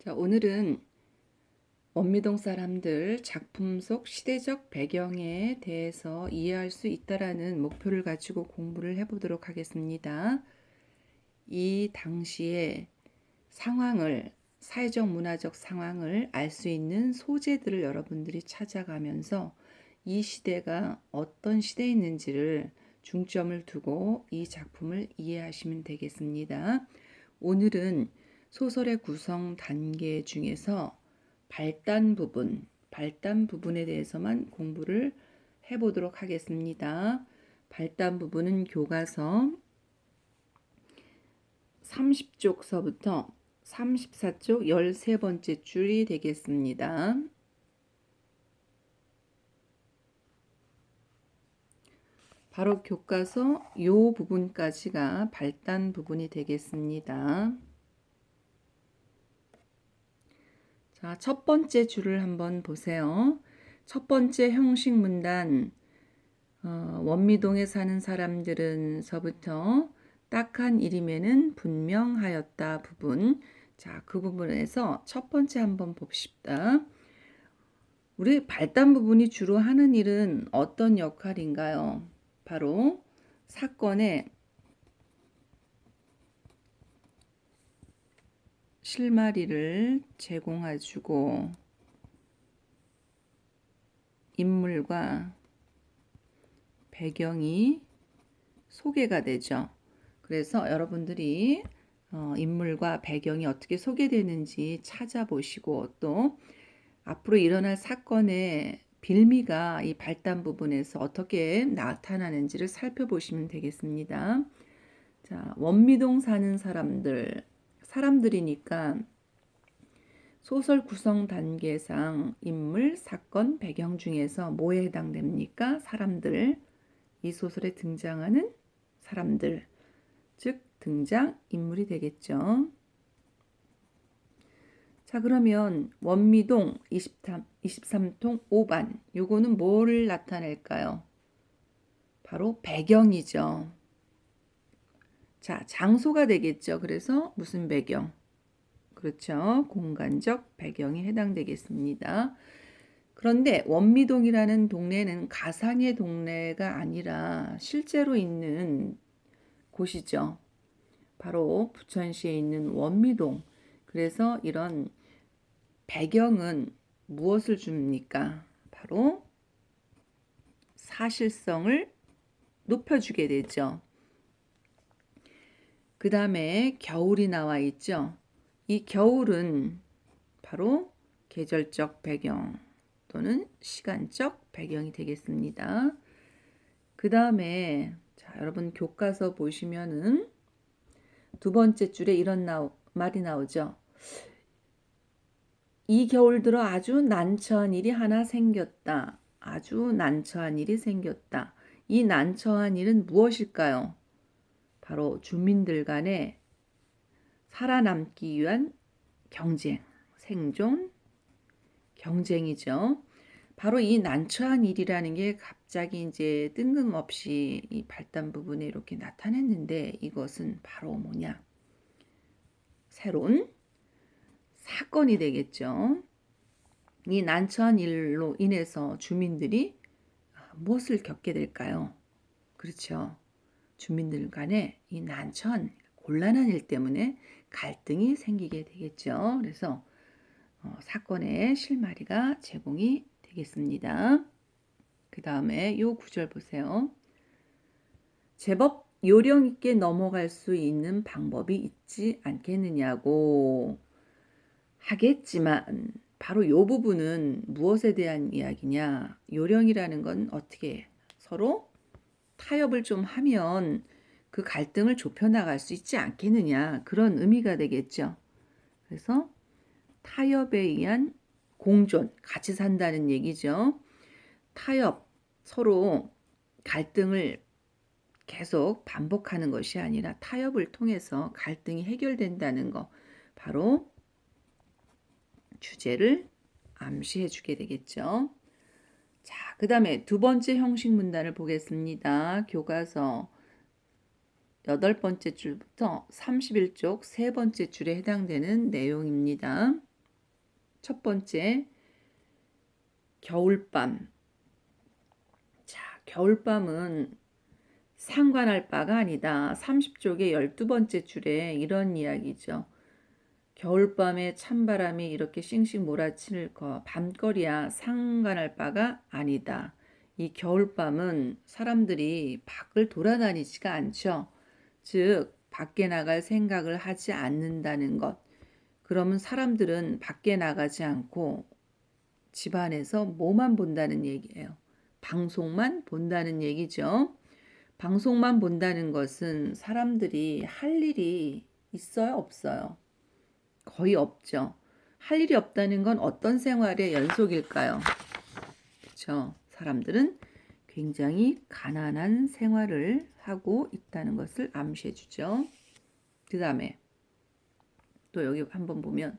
자, 오늘은 원미동 사람들 작품 속 시대적 배경에 대해서 이해할 수 있다라는 목표를 가지고 공부를 해보도록 하겠습니다. 이 당시의 상황을, 사회적 문화적 상황을 알 수 있는 소재들을 여러분들이 찾아가면서 이 시대가 어떤 시대였는지를 중점을 두고 이 작품을 이해하시면 되겠습니다. 오늘은 소설의 구성 단계 중에서 발단 부분에 대해서만 공부를 해보도록 하겠습니다. 발단 부분은 교과서 30쪽서부터 34쪽 13번째 줄이 되겠습니다. 바로 교과서 요 부분까지가 발단 부분이 되겠습니다. 자, 첫 번째 줄을 한번 보세요. 첫 번째 형식 문단, 원미동에 사는 사람들은서부터 딱한 이름에는 분명하였다 부분. 자, 그 부분에서 첫 번째 한번 봅시다. 우리 발단 부분이 주로 하는 일은 어떤 역할인가요? 바로 사건의 실마리를 제공해주고 인물과 배경이 소개가 되죠. 그래서 여러분들이 인물과 배경이 어떻게 소개되는지 찾아보시고 또 앞으로 일어날 사건의 빌미가 이 발단 부분에서 어떻게 나타나는지를 살펴보시면 되겠습니다. 자, 원미동 사는 사람들이니까 소설 구성 단계상 인물, 사건, 배경 중에서 뭐에 해당됩니까? 사람들. 이 소설에 등장하는 사람들, 즉 등장 인물이 되겠죠. 자, 그러면 원미동 23통 5반 요거는 뭐를 나타낼까요? 바로 배경이죠. 자, 장소가 되겠죠. 그래서 무슨 배경? 그렇죠. 공간적 배경이 해당되겠습니다. 그런데 원미동이라는 동네는 가상의 동네가 아니라 실제로 있는 곳이죠. 바로 부천시에 있는 원미동. 그래서 이런 배경은 무엇을 줍니까? 바로 사실성을 높여주게 되죠. 그 다음에 겨울이 나와 있죠. 이 겨울은 바로 계절적 배경 또는 시간적 배경이 되겠습니다. 그 다음에 여러분 교과서 보시면은 두 번째 줄에 이런 말이 나오죠. 이 겨울 들어 아주 난처한 일이 하나 생겼다. 아주 난처한 일이 생겼다. 이 난처한 일은 무엇일까요? 바로 주민들 간에 살아남기 위한 경쟁, 생존, 경쟁이죠. 바로 이 난처한 일이라는 게 갑자기 이제 뜬금없이 이 발단 부분에 이렇게 나타냈는데 이것은 바로 뭐냐? 새로운 사건이 되겠죠. 이 난처한 일로 인해서 주민들이 무엇을 겪게 될까요? 그렇죠. 주민들 간에 이 난처한 곤란한 일 때문에 갈등이 생기게 되겠죠. 그래서 사건의 실마리가 제공이 되겠습니다. 그 다음에 요 구절 보세요. 제법 요령 있게 넘어갈 수 있는 방법이 있지 않겠느냐고 하겠지만 바로 요 부분은 무엇에 대한 이야기냐? 요령이라는 건 어떻게 서로 타협을 좀 하면 그 갈등을 좁혀나갈 수 있지 않겠느냐? 그런 의미가 되겠죠. 그래서 타협에 의한 공존, 같이 산다는 얘기죠. 타협, 서로 갈등을 계속 반복하는 것이 아니라 타협을 통해서 갈등이 해결된다는 거, 바로 주제를 암시해 주게 되겠죠. 자, 그 다음에 두 번째 형식 문단을 보겠습니다. 교과서 8번째 줄부터 31쪽 세 번째 줄에 해당되는 내용입니다. 첫 번째, 겨울밤. 자, 겨울밤은 상관할 바가 아니다. 30쪽의 12번째 줄에 이런 이야기죠. 겨울밤에 찬바람이 이렇게 싱싱 몰아칠 거 밤거리야 상관할 바가 아니다. 이 겨울밤은 사람들이 밖을 돌아다니지가 않죠. 즉 밖에 나갈 생각을 하지 않는다는 것. 그러면 사람들은 밖에 나가지 않고 집안에서 뭐만 본다는 얘기예요. 방송만 본다는 얘기죠. 방송만 본다는 것은 사람들이 할 일이 있어요, 없어요? 거의 없죠. 할 일이 없다는 건 어떤 생활의 연속일까요? 그렇죠. 사람들은 굉장히 가난한 생활을 하고 있다는 것을 암시해 주죠. 그 다음에 또 여기 한번 보면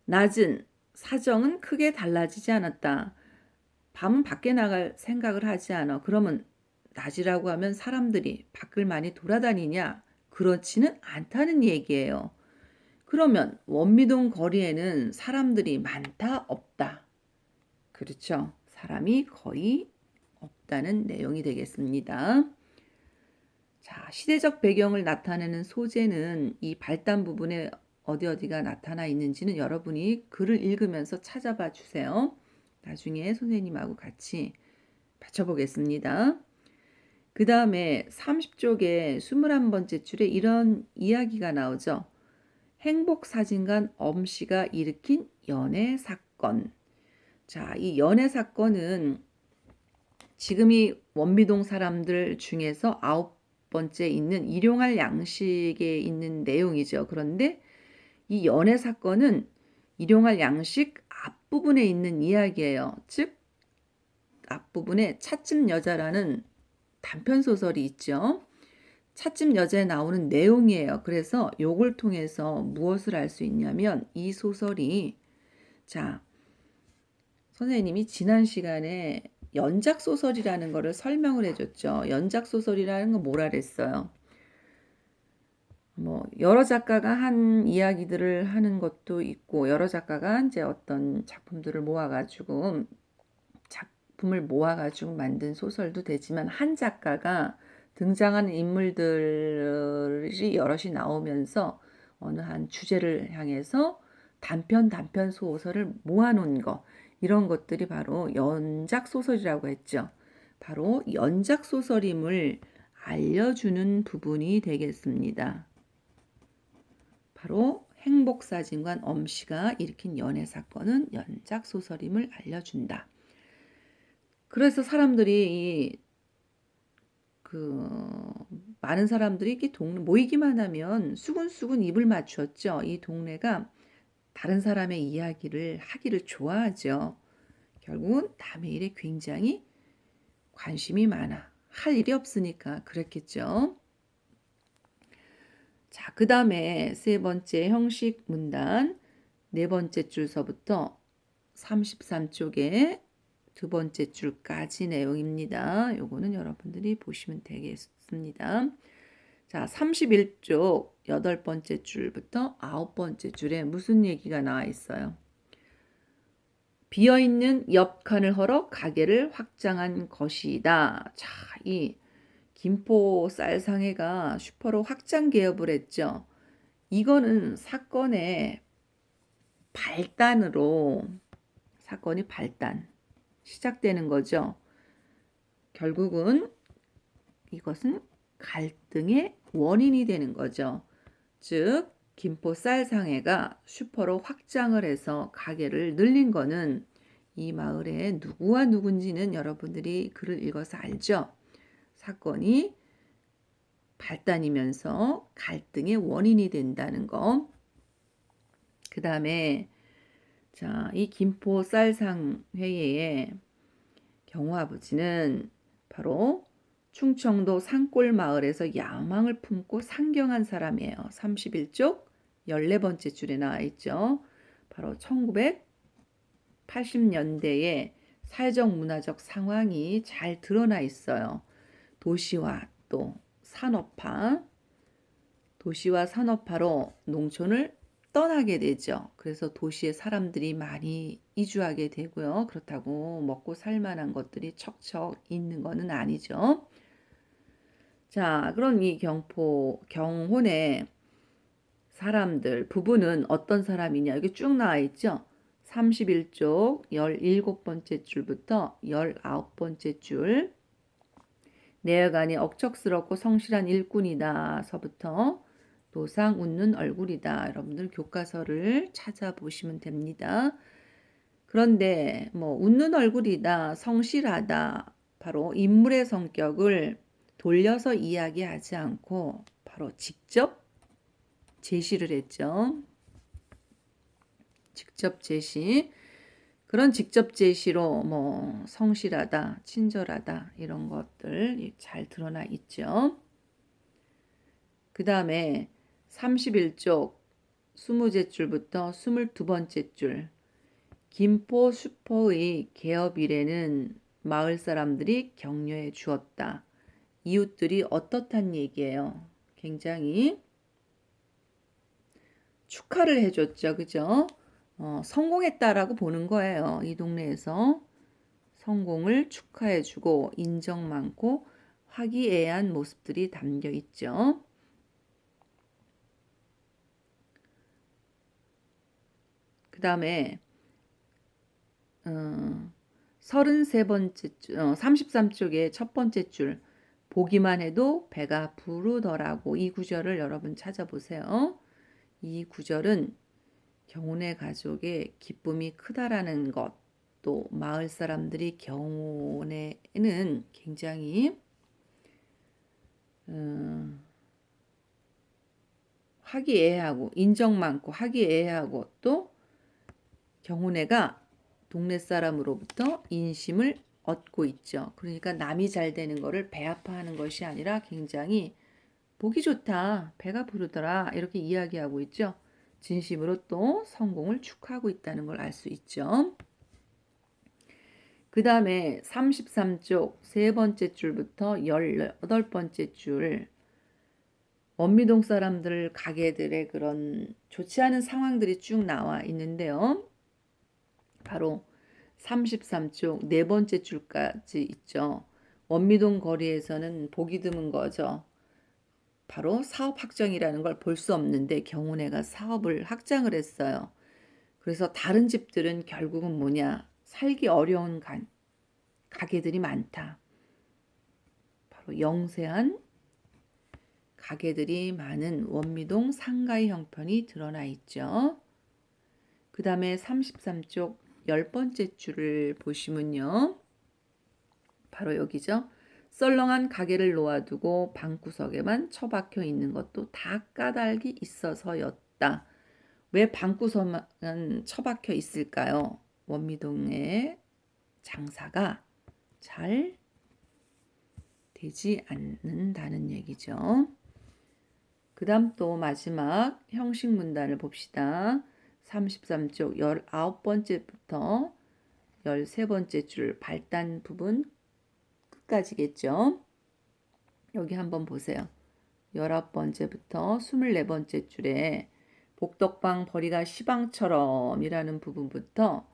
낮은 사정은 크게 달라지지 않았다. 밤은 밖에 나갈 생각을 하지 않아. 그러면 낮이라고 하면 사람들이 밖을 많이 돌아다니냐? 그렇지는 않다는 얘기예요. 그러면 원미동 거리에는 사람들이 많다, 없다. 그렇죠. 사람이 거의 없다는 내용이 되겠습니다. 자, 시대적 배경을 나타내는 소재는 이 발단 부분에 어디가 나타나 있는지는 여러분이 글을 읽으면서 찾아봐 주세요. 나중에 선생님하고 같이 맞춰보겠습니다. 그 다음에 30쪽에 21번째 줄에 이런 이야기가 나오죠. 행복사진관 엄씨가 일으킨 연애 사건. 자, 이 연애 사건은 지금 이 원미동 사람들 중에서 9번째 있는 일용할 양식에 있는 내용이죠. 그런데 이 연애 사건은 일용할 양식 앞부분에 있는 이야기예요. 즉 앞부분에 찻집 여자라는 단편 소설이 있죠. 찻집 여자에 나오는 내용이에요. 그래서 요걸 통해서 무엇을 알 수 있냐면 이 소설이 자, 선생님이 지난 시간에 연작 소설이라는 거를 설명을 해줬죠. 연작 소설이라는 건 뭐라 그랬어요? 뭐 여러 작가가 한 이야기들을 하는 것도 있고 여러 작가가 이제 어떤 작품들을 모아가지고 작품을 모아가지고 만든 소설도 되지만 한 작가가 등장하는 인물들이 여럿이 나오면서 어느 한 주제를 향해서 단편 소설을 모아놓은 거 이런 것들이 바로 연작 소설이라고 했죠. 바로 연작 소설임을 알려주는 부분이 되겠습니다. 바로 행복사진관 엄씨가 일으킨 연애 사건은 연작 소설임을 알려준다. 그래서 사람들이 많은 사람들이 이렇게 동네 모이기만 하면 수근수근 입을 맞췄죠. 이 동네가 다른 사람의 이야기를 하기를 좋아하죠. 결국은 남의 일에 굉장히 관심이 많아. 할 일이 없으니까 그랬겠죠. 자, 그 다음에 세 번째 형식 문단 네 번째 줄서부터 33쪽에 두 번째 줄까지 내용입니다. 요거는 여러분들이 보시면 되겠습니다. 자, 31쪽 여덟 번째 줄부터 아홉 번째 줄에 무슨 얘기가 나와 있어요? 비어있는 옆 칸을 헐어 가게를 확장한 것이다. 자, 이 김포 쌀상해가 슈퍼로 확장 개업을 했죠. 이거는 사건이 발단 시작되는 거죠. 결국은 이것은 갈등의 원인이 되는 거죠. 즉 김포 쌀상해가 슈퍼로 확장을 해서 가게를 늘린 거는 이 마을에 누구와 누군지는 여러분들이 글을 읽어서 알죠. 사건이 발단이면서 갈등의 원인이 된다는 거. 그 다음에 자, 이 김포 쌀상회의 경호아버지는 바로 충청도 산골 마을에서 야망을 품고 상경한 사람이에요. 31쪽 14번째 줄에 나와 있죠. 바로 1980년대의 사회적 문화적 상황이 잘 드러나 있어요. 도시와 산업화로 농촌을 떠나게 되죠. 그래서 도시에 사람들이 많이 이주하게 되고요. 그렇다고 먹고 살 만한 것들이 척척 있는 거는 아니죠. 자, 그럼 이 경혼의 사람들, 부부는 어떤 사람이냐? 여기 쭉 나와 있죠? 31쪽 17번째 줄부터 19번째 줄. 내여간이 억척스럽고 성실한 일꾼이다. 서부터 노상 웃는 얼굴이다. 여러분들 교과서를 찾아보시면 됩니다. 그런데 뭐 웃는 얼굴이다, 성실하다, 바로 인물의 성격을 돌려서 이야기하지 않고 바로 직접 제시를 했죠. 직접 제시. 그런 직접 제시로 뭐 성실하다, 친절하다 이런 것들 잘 드러나 있죠. 그 다음에 31쪽 20제줄부터 22번째 줄. 김포 슈퍼의 개업 이래는 마을 사람들이 격려해 주었다. 이웃들이 어떻단 얘기예요. 굉장히 축하를 해줬죠. 그죠? 성공했다라고 보는 거예요. 이 동네에서 성공을 축하해주고 인정 많고 화기애애한 모습들이 담겨 있죠. 그 다음에 33번째 줄, 33쪽의 첫 번째 줄 보기만 해도 배가 부르더라고. 이 구절을 여러분 찾아보세요. 이 구절은 경운의 가족의 기쁨이 크다라는 것, 또 마을 사람들이 경운에는 굉장히 화기애애하고 인정 많고 화기애애하고 또 경운애가 동네 사람으로부터 인심을 얻고 있죠. 그러니까 남이 잘 되는 거를 배아파하는 것이 아니라 굉장히 보기 좋다, 배가 부르더라 이렇게 이야기하고 있죠. 진심으로 또 성공을 축하하고 있다는 걸 알 수 있죠. 그 다음에 33쪽 세 번째 줄부터 18번째 줄 원미동 사람들 가게들의 그런 좋지 않은 상황들이 쭉 나와 있는데요. 바로 33쪽 네 번째 줄까지 있죠. 원미동 거리에서는 보기 드문 거죠. 바로 사업 확정이라는 걸 볼 수 없는데 경운애가 사업을 확장을 했어요. 그래서 다른 집들은 결국은 뭐냐? 살기 어려운 가게들이 많다. 바로 영세한 가게들이 많은 원미동 상가의 형편이 드러나 있죠. 그 다음에 33쪽 10번째 줄을 보시면요. 바로 여기죠. 썰렁한 가게를 놓아두고 방구석에만 처박혀 있는 것도 다 까닭이 있어서였다. 왜 방구석만 처박혀 있을까요? 원미동의 장사가 잘 되지 않는다는 얘기죠. 그 다음 또 마지막 형식 문단을 봅시다. 33쪽 19번째부터 13번째 줄 발단 부분 끝까지겠죠. 여기 한번 보세요. 19번째부터 24번째 줄에 복덕방 벌이가 시방처럼 이라는 부분부터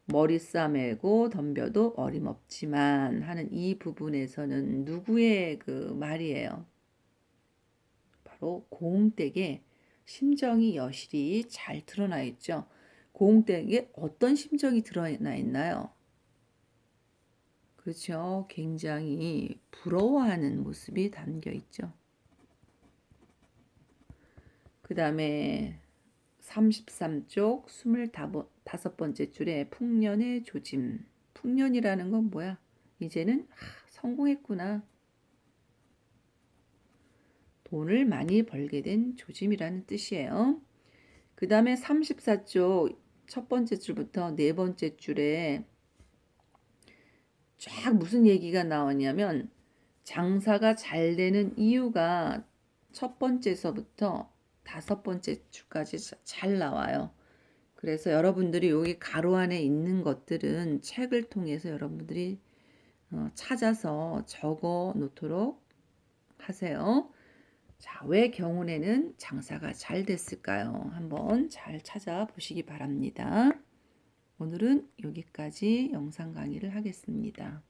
머리 싸매고 덤벼도 어림없지만 하는 이 부분에서는 누구의 그 말이에요? 바로 고흥댁의 심정이 여실히 잘 드러나 있죠. 고흥댁에 어떤 심정이 드러나 있나요? 그렇죠. 굉장히 부러워하는 모습이 담겨 있죠. 그 다음에 33쪽 25번째 줄에 풍년의 조짐. 풍년이라는 건 뭐야? 이제는 성공했구나. 돈을 많이 벌게 된 조짐이라는 뜻이에요. 그 다음에 34쪽 첫 번째 줄부터 네 번째 줄에 쫙 무슨 얘기가 나왔냐면 장사가 잘 되는 이유가 첫 번째서부터 다섯 번째 줄까지 잘 나와요. 그래서 여러분들이 여기 가로 안에 있는 것들은 책을 통해서 여러분들이 찾아서 적어 놓도록 하세요. 자, 왜 경운에는 장사가 잘 됐을까요? 한번 잘 찾아보시기 바랍니다. 오늘은 여기까지 영상 강의를 하겠습니다.